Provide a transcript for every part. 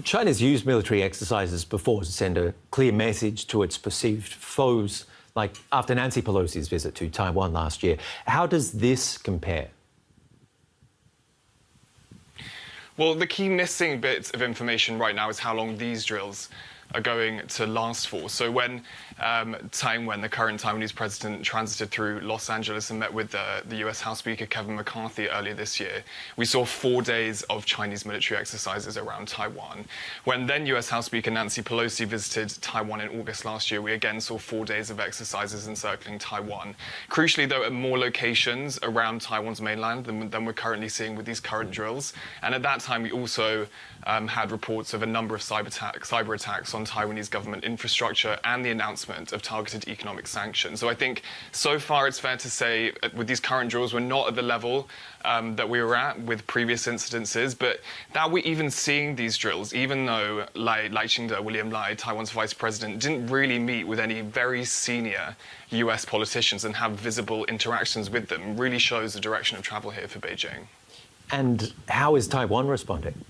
China's used military exercises before to send a clear message to its perceived foes, like after Nancy Pelosi's visit to Taiwan last year. How does this compare? Well, the key missing bit of information right now is how long these drills are going to last for. So when the current Taiwanese president, transited through Los Angeles and met with the US House Speaker Kevin McCarthy earlier this year, we saw 4 days of Chinese military exercises around Taiwan. When then US House Speaker Nancy Pelosi visited Taiwan in August last year, we again saw 4 days of exercises encircling Taiwan. Crucially, though, at more locations around Taiwan's mainland than we're currently seeing with these current drills. And at that time, we also had reports of a number of cyber attacks on Taiwanese government infrastructure and the announcement of targeted economic sanctions. So I think so far it's fair to say with these current drills, we're not at the level that we were at with previous incidences, but that we're even seeing these drills, even though William Lai, Taiwan's vice president, didn't really meet with any very senior US politicians and have visible interactions with them, really shows the direction of travel here for Beijing. And how is Taiwan responding?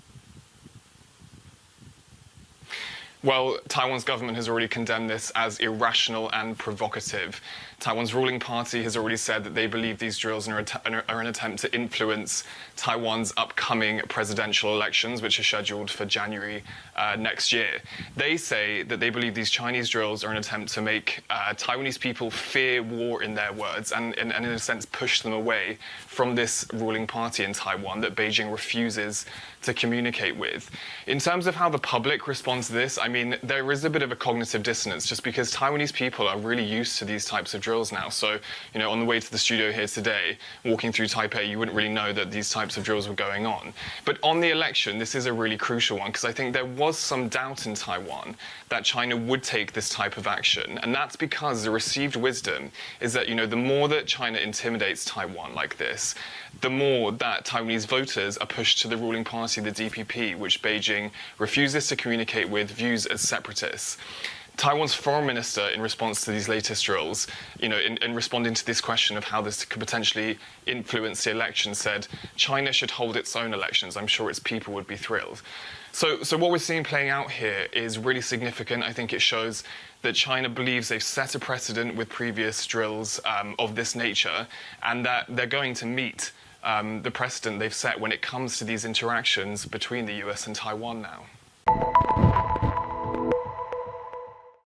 Well, Taiwan's government has already condemned this as irrational and provocative. Taiwan's ruling party has already said that they believe these drills are an attempt to influence Taiwan's upcoming presidential elections, which are scheduled for January next year. They say that they believe these Chinese drills are an attempt to make Taiwanese people fear war, in their words, and in a sense push them away from this ruling party in Taiwan that Beijing refuses to communicate with. In terms of how the public responds to this, I mean, there is a bit of a cognitive dissonance just because Taiwanese people are really used to these types of drills now. So, you know, on the way to the studio here today, walking through Taipei, you wouldn't really know that these types of drills were going on. But on the election, this is a really crucial one because I think there was some doubt in Taiwan that China would take this type of action. And that's because the received wisdom is that, you know, the more that China intimidates Taiwan like this, the more that Taiwanese voters are pushed to the ruling party, the DPP, which Beijing refuses to communicate with, views as separatists. Taiwan's foreign minister, in response to these latest drills, you know, in responding to this question of how this could potentially influence the election, said China should hold its own elections. I'm sure its people would be thrilled. So what we're seeing playing out here is really significant. I think it shows that China believes they've set a precedent with previous drills of this nature, and that they're going to meet the precedent they've set when it comes to these interactions between the US and Taiwan now.